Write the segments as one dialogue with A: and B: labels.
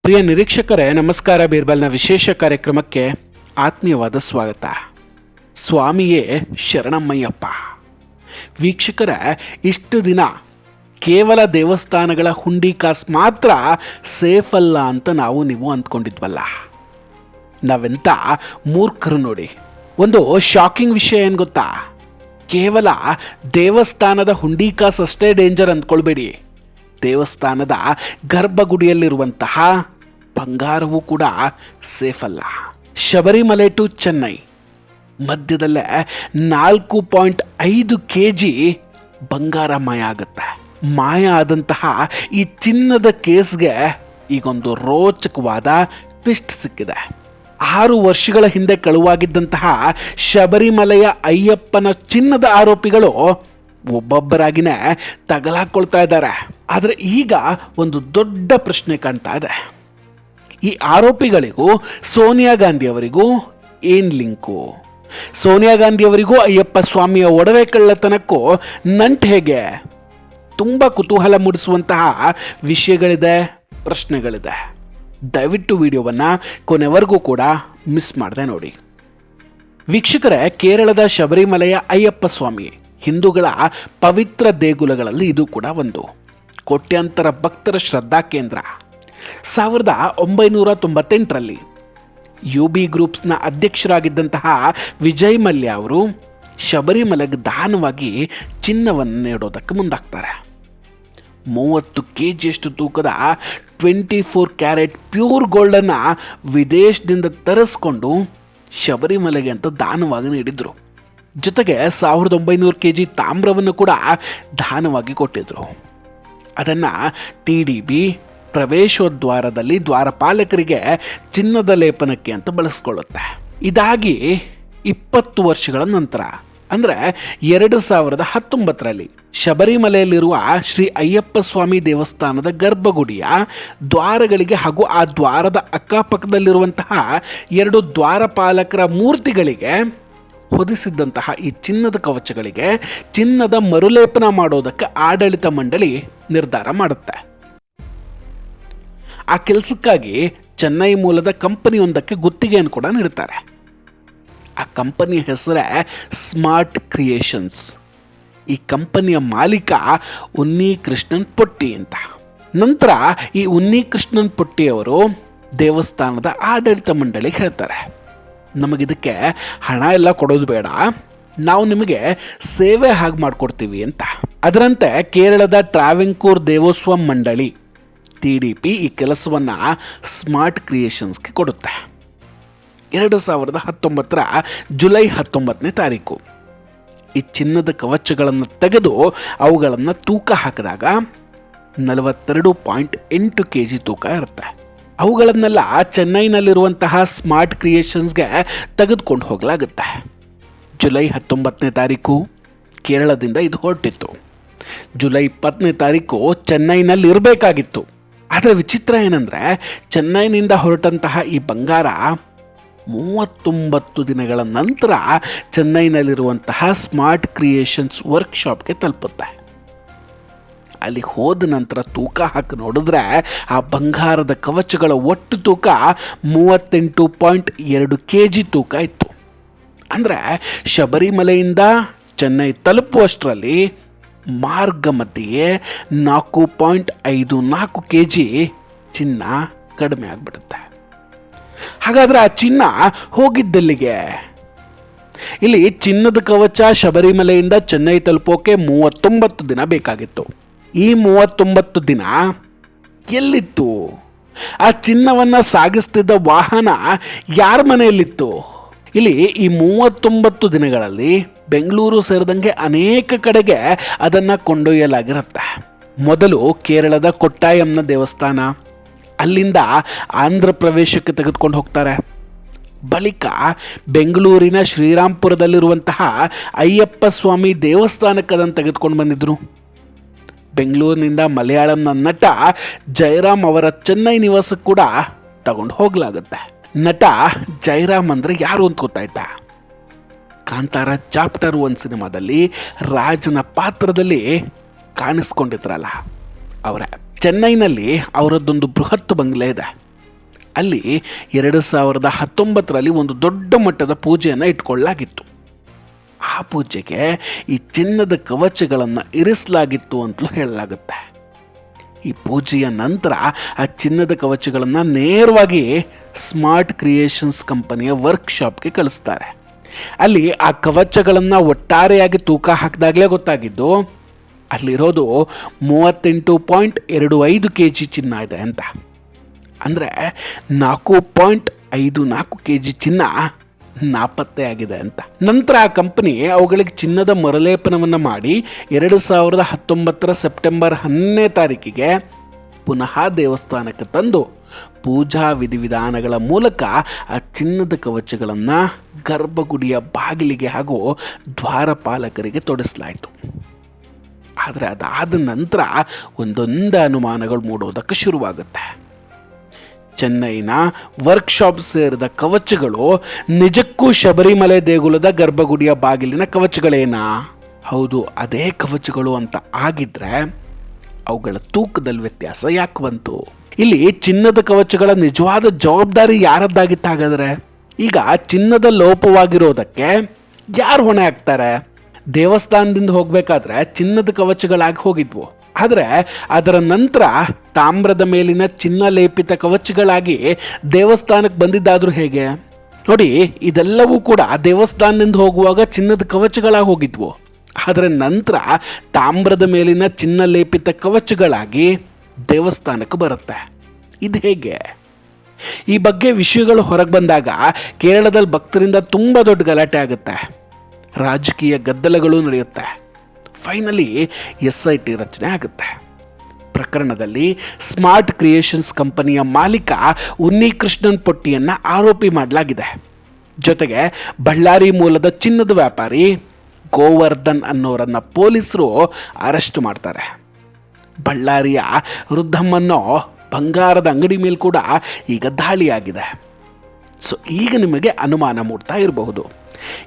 A: ಪ್ರಿಯ ನಿರೀಕ್ಷಕರೇ, ನಮಸ್ಕಾರ. ಬೀರ್ಬಲ್ನ ವಿಶೇಷ ಕಾರ್ಯಕ್ರಮಕ್ಕೆ ಆತ್ಮೀಯವಾದ ಸ್ವಾಗತ. ಸ್ವಾಮಿಯೇ ಶರಣಮ್ಮಯ್ಯಪ್ಪ. ವೀಕ್ಷಕರೇ, ಇಷ್ಟು ದಿನ ಕೇವಲ ದೇವಸ್ಥಾನಗಳ ಹುಂಡಿ ಕಾಸು ಮಾತ್ರ ಸೇಫ್ ಅಲ್ಲ ಅಂತ ನೀವು ಅಂದ್ಕೊಂಡಿದ್ವಲ್ಲ. ನಾವೆಂತ ಮೂರ್ಖರು ನೋಡಿ. ಒಂದು ಶಾಕಿಂಗ್ ವಿಷಯ ಏನು ಗೊತ್ತಾ? ಕೇವಲ ದೇವಸ್ಥಾನದ ಹುಂಡಿ ಕಾಸು ಅಷ್ಟೇ ಡೇಂಜರ್ ಅಂದ್ಕೊಳ್ಬೇಡಿ. ದೇವಸ್ಥಾನದ ಗರ್ಭಗುಡಿಯಲ್ಲಿರುವಂತಹ ಬಂಗಾರವೂ ಕೂಡ ಸೇಫ್ ಅಲ್ಲ. ಶಬರಿಮಲೆ ಟು ಚೆನ್ನೈ ಮಧ್ಯದಲ್ಲೇ 4.5 kg ಬಂಗಾರ ಮಾಯ ಆಗುತ್ತೆ. ಮಾಯ ಆದಂತಹ ಈ ಚಿನ್ನದ ಕೇಸ್ಗೆ ಈಗೊಂದು ರೋಚಕವಾದ ಟ್ವಿಸ್ಟ್ ಸಿಕ್ಕಿದೆ. 6 ವರ್ಷಗಳ ಹಿಂದೆ ಕಳುವಾಗಿದ್ದಂತಹ ಶಬರಿಮಲೆಯ ಅಯ್ಯಪ್ಪನ ಚಿನ್ನದ ಆರೋಪಿಗಳು ಒಬ್ಬೊಬ್ಬರಾಗಿನೇ ತಗಲಾಕೊಳ್ತಾ ಇದ್ದಾರೆ. ಆದರೆ ಈಗ ಒಂದು ದೊಡ್ಡ ಪ್ರಶ್ನೆ ಕಾಣ್ತಾ ಇದೆ. ಈ ಆರೋಪಿಗಳಿಗೂ ಸೋನಿಯಾ ಗಾಂಧಿ ಅವರಿಗೂ ಏನು ಲಿಂಕು? ಸೋನಿಯಾ ಗಾಂಧಿ ಅವರಿಗೂ ಅಯ್ಯಪ್ಪ ಸ್ವಾಮಿಯ ಒಡವೆ ಕಳ್ಳತನಕ್ಕೂ ನಂಟು ಹೇಗೆ? ತುಂಬ ಕುತೂಹಲ ಮೂಡಿಸುವಂತಹ ವಿಷಯಗಳಿದೆ, ಪ್ರಶ್ನೆಗಳಿದೆ. ದಯವಿಟ್ಟು ವಿಡಿಯೋವನ್ನು ಕೊನೆವರೆಗೂ ಕೂಡ ಮಿಸ್ ಮಾಡದೆ ನೋಡಿ. ವೀಕ್ಷಕರೇ, ಕೇರಳದ ಶಬರಿಮಲೆಯ ಅಯ್ಯಪ್ಪ ಸ್ವಾಮಿ ಹಿಂದೂಗಳ ಪವಿತ್ರ ದೇಗುಲಗಳಲ್ಲಿ ಇದು ಕೂಡ ಒಂದು. ಕೋಟ್ಯಾಂತರ ಭಕ್ತರ ಶ್ರದ್ಧಾ ಕೇಂದ್ರ. 1998ರಲ್ಲಿ UB ಗ್ರೂಪ್ಸ್ನ ಅಧ್ಯಕ್ಷರಾಗಿದ್ದಂತಹ ವಿಜಯ್ ಮಲ್ಯ ಅವರು ಶಬರಿಮಲೆಗೆ ದಾನವಾಗಿ ಚಿನ್ನವನ್ನು ನೀಡೋದಕ್ಕೆ ಮುಂದಾಗ್ತಾರೆ. 30 kg ತೂಕದ 24 ಕ್ಯಾರೆಟ್ ಪ್ಯೂರ್ ಗೋಲ್ಡನ್ನು ವಿದೇಶದಿಂದ ತರಿಸ್ಕೊಂಡು ಶಬರಿಮಲೆಗೆ ಅಂತ ದಾನವಾಗಿ ನೀಡಿದರು. ಜೊತೆಗೆ 1900 kg ತಾಮ್ರವನ್ನು ಕೂಡ ದಾನವಾಗಿ ಕೊಟ್ಟಿದ್ರು. ಅದನ್ನು TDB ಪ್ರವೇಶೋದ್ವಾರದಲ್ಲಿ ದ್ವಾರಪಾಲಕರಿಗೆ ಚಿನ್ನದ ಲೇಪನಕ್ಕೆ ಅಂತ ಬಳಸ್ಕೊಳ್ಳುತ್ತೆ. ಇದಾಗಿ 20 ವರ್ಷಗಳ ನಂತರ ಅಂದರೆ 2019ರಲ್ಲಿ ಶಬರಿಮಲೆಯಲ್ಲಿರುವ ಶ್ರೀ ಅಯ್ಯಪ್ಪ ಸ್ವಾಮಿ ದೇವಸ್ಥಾನದ ಗರ್ಭಗುಡಿಯ ದ್ವಾರಗಳಿಗೆ ಹಾಗೂ ಆ ದ್ವಾರದ ಅಕ್ಕಪಕ್ಕದಲ್ಲಿರುವಂತಹ 2 ದ್ವಾರಪಾಲಕರ ಮೂರ್ತಿಗಳಿಗೆ ಹೊದಿಸಿದ್ದಂತಹ ಈ ಚಿನ್ನದ ಕವಚಗಳಿಗೆ ಚಿನ್ನದ ಮರುಲೇಪನ ಮಾಡೋದಕ್ಕೆ ಆಡಳಿತ ಮಂಡಳಿ ನಿರ್ಧಾರ ಮಾಡುತ್ತೆ. ಆ ಕೆಲಸಕ್ಕಾಗಿ ಚೆನ್ನೈ ಮೂಲದ ಕಂಪನಿಯೊಂದಕ್ಕೆ ಗುತ್ತಿಗೆಯನ್ನು ಕೂಡ ನೀಡ್ತಾರೆ. ಆ ಕಂಪನಿಯ ಹೆಸರೇ ಸ್ಮಾರ್ಟ್ ಕ್ರಿಯೇಷನ್ಸ್. ಈ ಕಂಪನಿಯ ಮಾಲೀಕ ಉನ್ನಿಕೃಷ್ಣನ್ ಪೊಟ್ಟಿ ಅಂತ. ನಂತರ ಈ ಉನ್ನಿಕೃಷ್ಣನ್ ಪೊಟ್ಟಿಯವರು ದೇವಸ್ಥಾನದ ಆಡಳಿತ ಮಂಡಳಿಗೆ ಹೇಳ್ತಾರೆ, ನಮಗಿದಕ್ಕೆ ಹಣ ಎಲ್ಲ ಕೊಡೋದು ಬೇಡ, ನಾವು ನಿಮಗೆ ಸೇವೆ ಹಾಗೆ ಮಾಡಿಕೊಡ್ತೀವಿ ಅಂತ. ಅದರಂತೆ ಕೇರಳದ ಟ್ರಾವೆಂಕೂರ್ ದೇವೋತ್ಸವ ಮಂಡಳಿ TDP ಈ ಕೆಲಸವನ್ನು ಸ್ಮಾರ್ಟ್ ಕ್ರಿಯೇಷನ್ಸ್ಗೆ ಕೊಡುತ್ತೆ. 2019ರ ಜುಲೈ 19ನೇ ತಾರೀಕು ಈ ಚಿನ್ನದ ಕವಚಗಳನ್ನು ತೆಗೆದು ಅವುಗಳನ್ನು ತೂಕ ಹಾಕಿದಾಗ 42.8 kg ತೂಕ ಇರುತ್ತೆ. ಅವುಗಳನ್ನೆಲ್ಲ ಚೆನ್ನೈನಲ್ಲಿರುವಂತಹ ಸ್ಮಾರ್ಟ್ ಕ್ರಿಯೇಷನ್ಸ್ಗೆ ತೆಗೆದುಕೊಂಡು ಹೋಗಲಾಗುತ್ತೆ. ಜುಲೈ 19ನೇ ತಾರೀಕು ಕೇರಳದಿಂದ ಇದು ಹೊರಟಿತ್ತು. ಜುಲೈ 20ನೇ ತಾರೀಕು ಚೆನ್ನೈನಲ್ಲಿ ಇರಬೇಕಾಗಿತ್ತು. ಆದರೆ ವಿಚಿತ್ರ ಏನಂದರೆ, ಚೆನ್ನೈನಿಂದ ಹೊರಟಂತಹ ಈ ಬಂಗಾರ 39 ದಿನಗಳ ನಂತರ ಚೆನ್ನೈನಲ್ಲಿರುವಂತಹ ಸ್ಮಾರ್ಟ್ ಕ್ರಿಯೇಷನ್ಸ್ ವರ್ಕ್ಶಾಪ್ಗೆ ತಲುಪುತ್ತೆ. ಅಲ್ಲಿ ಹೋದ ನಂತರ ತೂಕ ಹಾಕಿ ನೋಡಿದ್ರೆ ಆ ಬಂಗಾರದ ಕವಚಗಳ ಒಟ್ಟು ತೂಕ 38.2 kg ತೂಕ ಇತ್ತು. ಅಂದರೆ ಶಬರಿಮಲೆಯಿಂದ ಚೆನ್ನೈ ತಲುಪುವಷ್ಟರಲ್ಲಿ ಮಾರ್ಗ ಮಧ್ಯೆ 4.54 kg ಚಿನ್ನ ಕಡಿಮೆ ಆಗಿಬಿಡುತ್ತೆ. ಹಾಗಾದರೆ ಆ ಚಿನ್ನ ಹೋಗಿದ್ದೆಲ್ಲಿಗೆ? ಇಲ್ಲಿ ಚಿನ್ನದ ಕವಚ ಶಬರಿಮಲೆಯಿಂದ ಚೆನ್ನೈ ತಲುಪೋಕೆ 39 ದಿನ ಬೇಕಾಗಿತ್ತು. ಈ 39 ದಿನ ಎಲ್ಲಿತ್ತು? ಆ ಚಿನ್ನವನ್ನು ಸಾಗಿಸ್ತಿದ್ದ ವಾಹನ ಯಾರ ಮನೆಯಲ್ಲಿತ್ತು? ಇಲ್ಲಿ ಈ 39 ದಿನಗಳಲ್ಲಿ ಬೆಂಗಳೂರು ಸೇರಿದಂಗೆ ಅನೇಕ ಕಡೆಗೆ ಅದನ್ನು ಕೊಂಡೊಯ್ಯಲಾಗಿರುತ್ತೆ. ಮೊದಲು ಕೇರಳದ ಕೊಟ್ಟಾಯಂನ ದೇವಸ್ಥಾನ, ಅಲ್ಲಿಂದ ಆಂಧ್ರ ಪ್ರದೇಶಕ್ಕೆ ತೆಗೆದುಕೊಂಡು ಹೋಗ್ತಾರೆ. ಬಳಿಕ ಬೆಂಗಳೂರಿನ ಶ್ರೀರಾಂಪುರದಲ್ಲಿರುವಂತಹ ಅಯ್ಯಪ್ಪ ಸ್ವಾಮಿ ದೇವಸ್ಥಾನಕ್ಕೆ ಅದನ್ನು ತೆಗೆದುಕೊಂಡು ಬಂದಿದ್ದರು. ಬೆಂಗಳೂರಿನಿಂದ ಮಲಯಾಳಂನ ನಟ ಜಯರಾಮ್ ಅವರ ಚೆನ್ನೈ ನಿವಾಸಕ್ಕೆ ಕೂಡ ತಗೊಂಡು ಹೋಗಲಾಗುತ್ತೆ. ನಟ ಜಯರಾಮ್ ಅಂದರೆ ಯಾರು ಅಂತ ಗೊತ್ತಾಯ್ತಾ? ಕಾಂತಾರ ಚಾಪ್ಟರ್ 1 ಸಿನಿಮಾದಲ್ಲಿ ರಾಜನ ಪಾತ್ರದಲ್ಲಿ ಕಾಣಿಸ್ಕೊಂಡಿದ್ರಲ್ಲ ಅವರೇ. ಚೆನ್ನೈನಲ್ಲಿ ಅವರದ್ದೊಂದು ಬೃಹತ್ ಬಂಗ್ಲೆ ಇದೆ. ಅಲ್ಲಿ 2019ರಲ್ಲಿ ಒಂದು ದೊಡ್ಡ ಮಟ್ಟದ ಪೂಜೆಯನ್ನು ಇಟ್ಕೊಳ್ಳಲಾಗಿತ್ತು. ಆ ಪೂಜೆಗೆ ಈ ಚಿನ್ನದ ಕವಚಗಳನ್ನು ಇರಿಸಲಾಗಿತ್ತು ಅಂತಲೂ ಹೇಳಲಾಗುತ್ತೆ. ಈ ಪೂಜೆಯ ನಂತರ ಆ ಚಿನ್ನದ ಕವಚಗಳನ್ನು ನೇರವಾಗಿ ಸ್ಮಾರ್ಟ್ ಕ್ರಿಯೇಷನ್ಸ್ ಕಂಪನಿಯ ವರ್ಕ್ಶಾಪ್ಗೆ ಕಳಿಸ್ತಾರೆ. ಅಲ್ಲಿ ಆ ಕವಚಗಳನ್ನು ಒಟ್ಟಾರೆಯಾಗಿ ತೂಕ ಹಾಕಿದಾಗಲೇ ಗೊತ್ತಾಗಿದ್ದು ಅಲ್ಲಿರೋದು 38.25 kg ಚಿನ್ನ ಇದೆ ಅಂತ. ಅಂದರೆ 4.54 kg ಚಿನ್ನ ನಾಪತ್ತೆ ಆಗಿದೆ ಅಂತ. ನಂತರ ಆ ಕಂಪನಿ ಅವುಗಳಿಗೆ ಚಿನ್ನದ ಮರುಲೇಪನವನ್ನು ಮಾಡಿ 2019 ಸೆಪ್ಟೆಂಬರ್ 10ನೇ ತಾರೀಕಿಗೆ ಪುನಃ ದೇವಸ್ಥಾನಕ್ಕೆ ತಂದು ಪೂಜಾ ವಿಧಿವಿಧಾನಗಳ ಮೂಲಕ ಆ ಚಿನ್ನದ ಕವಚಗಳನ್ನು ಗರ್ಭಗುಡಿಯ ಬಾಗಿಲಿಗೆ ಹಾಗೂ ದ್ವಾರಪಾಲಕರಿಗೆ ತೊಡಗಿಸಲಾಯಿತು. ಆದರೆ ಅದಾದ ನಂತರ ಒಂದೊಂದು ಅನುಮಾನಗಳು ಮೂಡೋದಕ್ಕೆ ಶುರುವಾಗುತ್ತೆ. ಚೆನ್ನೈನ ವರ್ಕ್ಶಾಪ್ ಸೇರಿದ ಕವಚಗಳು ನಿಜಕ್ಕೂ ಶಬರಿಮಲೆ ದೇಗುಲದ ಗರ್ಭಗುಡಿಯ ಬಾಗಿಲಿನ ಕವಚಗಳೇನಾ? ಹೌದು, ಅದೇ ಕವಚಗಳು ಅಂತ ಆಗಿದ್ರೆ ಅವುಗಳ ತೂಕದಲ್ಲಿ ವ್ಯತ್ಯಾಸ ಯಾಕೆ ಬಂತು? ಇಲ್ಲಿ ಚಿನ್ನದ ಕವಚಗಳ ನಿಜವಾದ ಜವಾಬ್ದಾರಿ ಯಾರದ್ದಾಗಿತ್ತು ಹಾಗಾದ್ರೆ? ಈಗ ಚಿನ್ನದ ಲೋಪವಾಗಿರೋದಕ್ಕೆ ಯಾರು ಹೊಣೆ ಹಾಕ್ತಾರೆ? ದೇವಸ್ಥಾನದಿಂದ ಹೋಗ್ಬೇಕಾದ್ರೆ ಚಿನ್ನದ ಕವಚಗಳಾಗಿ ಹೋಗಿದ್ವು. ಆದರೆ ಅದರ ನಂತರ ತಾಮ್ರದ ಮೇಲಿನ ಚಿನ್ನ ಲೇಪಿತ ಕವಚಗಳಾಗಿ ದೇವಸ್ಥಾನಕ್ಕೆ ಬಂದಿದ್ದಾದ್ರೂ ಹೇಗೆ? ನೋಡಿ, ಇದೆಲ್ಲವೂ ಕೂಡ ದೇವಸ್ಥಾನದಿಂದ ಹೋಗುವಾಗ ಚಿನ್ನದ ಕವಚಗಳಾಗಿ ಹೋಗಿದ್ವು. ಆದರೆ ನಂತರ ತಾಮ್ರದ ಮೇಲಿನ ಚಿನ್ನ ಲೇಪಿತ ಕವಚಗಳಾಗಿ ದೇವಸ್ಥಾನಕ್ಕೆ ಬರುತ್ತೆ. ಇದು ಹೇಗೆ? ಈ ಬಗ್ಗೆ ವಿಷಯಗಳು ಹೊರಗೆ ಬಂದಾಗ ಕೇರಳದಲ್ಲಿ ಭಕ್ತರಿಂದ ತುಂಬ ದೊಡ್ಡ ಗಲಾಟೆ ಆಗುತ್ತೆ. ರಾಜಕೀಯ ಗದ್ದಲಗಳು ನಡೆಯುತ್ತೆ. ಫೈನಲಿ SIT ರಚನೆ ಆಗುತ್ತೆ. ಪ್ರಕರಣದಲ್ಲಿ ಸ್ಮಾರ್ಟ್ ಕ್ರಿಯೇಷನ್ಸ್ ಕಂಪನಿಯ ಮಾಲೀಕ ಉನ್ನಿಕೃಷ್ಣನ್ ಪೊಟ್ಟಿಯನ್ನು ಆರೋಪಿ ಮಾಡಲಾಗಿದೆ. ಜೊತೆಗೆ ಬಳ್ಳಾರಿ ಮೂಲದ ಚಿನ್ನದ ವ್ಯಾಪಾರಿ ಗೋವರ್ಧನ್ ಅನ್ನೋರನ್ನು ಪೊಲೀಸರು ಅರೆಸ್ಟ್ ಮಾಡ್ತಾರೆ. ಬಳ್ಳಾರಿಯ ವೃದ್ಧಮ್ಮನ್ನೋ ಬಂಗಾರದ ಅಂಗಡಿ ಮೇಲೆ ಕೂಡ ಈಗ ದಾಳಿಯಾಗಿದೆ. ಸೊ ಈಗ ನಿಮಗೆ ಅನುಮಾನ ಮೂಡ್ತಾ ಇರಬಹುದು,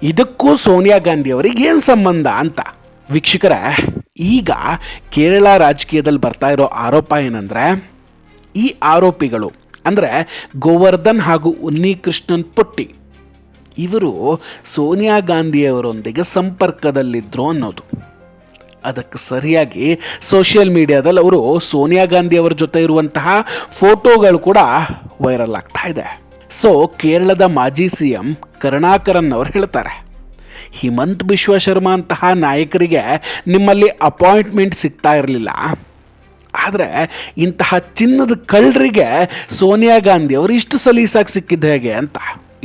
A: ಇದಕ್ಕೂ ಸೋನಿಯಾ ಗಾಂಧಿ ಅವರಿಗೆ ಏನು ಸಂಬಂಧ ಅಂತ. ವೀಕ್ಷಕರೇ, ಈಗ ಕೇರಳ ರಾಜಕೀಯದಲ್ಲಿ ಬರ್ತಾ ಇರೋ ಆರೋಪ ಏನಂದರೆ, ಈ ಆರೋಪಿಗಳು ಅಂದರೆ ಗೋವರ್ಧನ್ ಹಾಗೂ ಉನ್ನಿಕೃಷ್ಣನ್ ಪೊಟ್ಟಿ ಇವರು ಸೋನಿಯಾ ಗಾಂಧಿಯವರೊಂದಿಗೆ ಸಂಪರ್ಕದಲ್ಲಿದ್ದರು ಅನ್ನೋದು. ಅದಕ್ಕೆ ಸರಿಯಾಗಿ ಸೋಷಿಯಲ್ ಮೀಡಿಯಾದಲ್ಲಿ ಅವರು ಸೋನಿಯಾ ಗಾಂಧಿಯವರ ಜೊತೆ ಇರುವಂತಹ ಫೋಟೋಗಳು ಕೂಡ ವೈರಲ್ ಆಗ್ತಾ ಇದೆ. ಸೊ ಕೇರಳದ ಮಾಜಿ CM ಕರುಣಾಕರನ್ ಅವರು ಹೇಳ್ತಾರೆ, ಹಿಮಂತ್ ಬಿಶ್ವ ಶರ್ಮಾ ಅಂತಹ ನಾಯಕರಿಗೆ ನಿಮ್ಮಲ್ಲಿ ಅಪಾಯಿಂಟ್ಮೆಂಟ್ ಸಿಗ್ತಾ ಇರಲಿಲ್ಲ, ಆದರೆ ಇಂತಹ ಚಿನ್ನದ ಕಳ್ಳರಿಗೆ ಸೋನಿಯಾ ಗಾಂಧಿ ಅವರು ಇಷ್ಟು ಸಲೀಸಾಗಿ ಸಿಕ್ಕಿದ್ದು ಹೇಗೆ ಅಂತ.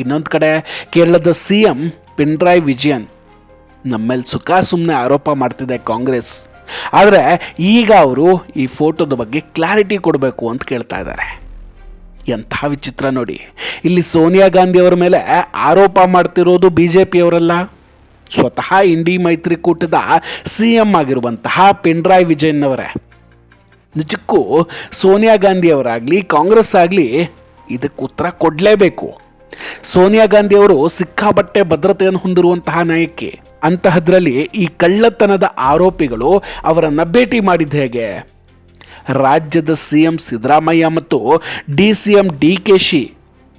A: ಇನ್ನೊಂದು ಕಡೆ ಕೇರಳದ CM ಪಿಣರಾಯಿ ವಿಜಯನ್ ನಮ್ಮೇಲೆ ಸುಖ ಸುಮ್ಮನೆ ಆರೋಪ ಮಾಡ್ತಿದೆ ಕಾಂಗ್ರೆಸ್, ಆದರೆ ಈಗ ಅವರು ಈ ಫೋಟೋದ ಬಗ್ಗೆ ಕ್ಲಾರಿಟಿ ಕೊಡಬೇಕು ಅಂತ ಕೇಳ್ತಾ ಇದ್ದಾರೆ. ಎಂಥ ವಿಚಿತ್ರ ನೋಡಿ, ಇಲ್ಲಿ ಸೋನಿಯಾ ಗಾಂಧಿಯವರ ಮೇಲೆ ಆರೋಪ ಮಾಡ್ತಿರೋದು BJPಯವರಲ್ಲ, ಸ್ವತಃ ಇಂಡಿ ಮೈತ್ರಿಕೂಟದ CM ಆಗಿರುವಂತಹ ಪಿಣರಾಯಿ ವಿಜಯನ್ ಅವರೇ. ನಿಜಕ್ಕೂ ಸೋನಿಯಾ ಗಾಂಧಿಯವರಾಗಲಿ ಕಾಂಗ್ರೆಸ್ ಆಗಲಿ ಇದಕ್ಕೆ ಉತ್ತರ ಕೊಡಲೇಬೇಕು. ಸೋನಿಯಾ ಗಾಂಧಿಯವರು ಸಿಕ್ಕಾಪಟ್ಟೆ ಭದ್ರತೆಯನ್ನು ಹೊಂದಿರುವಂತಹ ನಾಯಕಿ. ಅಂತಹದ್ರಲ್ಲಿ ಈ ಕಳ್ಳತನದ ಆರೋಪಿಗಳು ಅವರನ್ನು ಭೇಟಿ ಮಾಡಿದ್ದು ಹೇಗೆ? ರಾಜ್ಯದ CM ಸಿದ್ದರಾಮಯ್ಯ ಮತ್ತು DCM DKಶ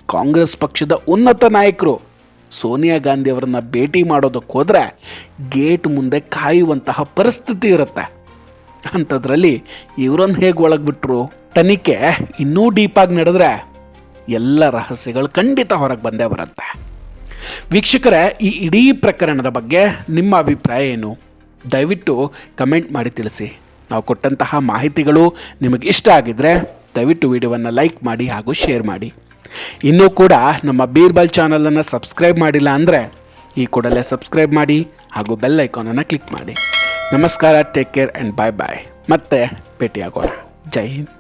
A: ಕಾಂಗ್ರೆಸ್ ಪಕ್ಷದ ಉನ್ನತ ನಾಯಕರು ಸೋನಿಯಾ ಗಾಂಧಿ ಅವರನ್ನ ಭೇಟಿ ಮಾಡೋದಕ್ಕೆ ಹೋದರೆ ಗೇಟ್ ಮುಂದೆ ಕಾಯುವಂತಹ ಪರಿಸ್ಥಿತಿ ಇರುತ್ತೆ. ಅಂಥದ್ರಲ್ಲಿ ಇವರನ್ನು ಹೇಗೆ ಒಳಗ್ಬಿಟ್ರು? ತನಿಖೆ ಇನ್ನೂ ಡೀಪಾಗಿ ನಡೆದ್ರೆ ಎಲ್ಲ ರಹಸ್ಯಗಳು ಖಂಡಿತ ಹೊರಗೆ ಬಂದೇ ಬರುತ್ತೆ. ವೀಕ್ಷಕರೇ, ಈ ಇಡೀ ಪ್ರಕರಣದ ಬಗ್ಗೆ ನಿಮ್ಮ ಅಭಿಪ್ರಾಯ ಏನು? ದಯವಿಟ್ಟು ಕಮೆಂಟ್ ಮಾಡಿ ತಿಳಿಸಿ. ನಾವು ಕೊಟ್ಟಂತಹ ಮಾಹಿತಿಗಳು ನಿಮಗೆ ಇಷ್ಟ ಆಗಿದ್ದರೆ ದಯವಿಟ್ಟು ವಿಡಿಯೋವನ್ನು ಲೈಕ್ ಮಾಡಿ ಹಾಗೂ ಶೇರ್ ಮಾಡಿ. ಇನ್ನೂ ಕೂಡ ನಮ್ಮ ಬೀರ್ಬಲ್ ಚಾನಲನ್ನು ಸಬ್ಸ್ಕ್ರೈಬ್ ಮಾಡಿಲ್ಲ ಅಂದರೆ ಈ ಕೂಡಲೇ ಸಬ್ಸ್ಕ್ರೈಬ್ ಮಾಡಿ ಹಾಗೂ ಬೆಲ್ ಐಕಾನನ್ನು ಕ್ಲಿಕ್ ಮಾಡಿ. ನಮಸ್ಕಾರ, ಟೇಕ್ ಕೇರ್ ಆ್ಯಂಡ್ ಬಾಯ್ ಬಾಯ್. ಮತ್ತೆ ಭೇಟಿಯಾಗೋಣ. ಜೈ ಹಿಂದ್.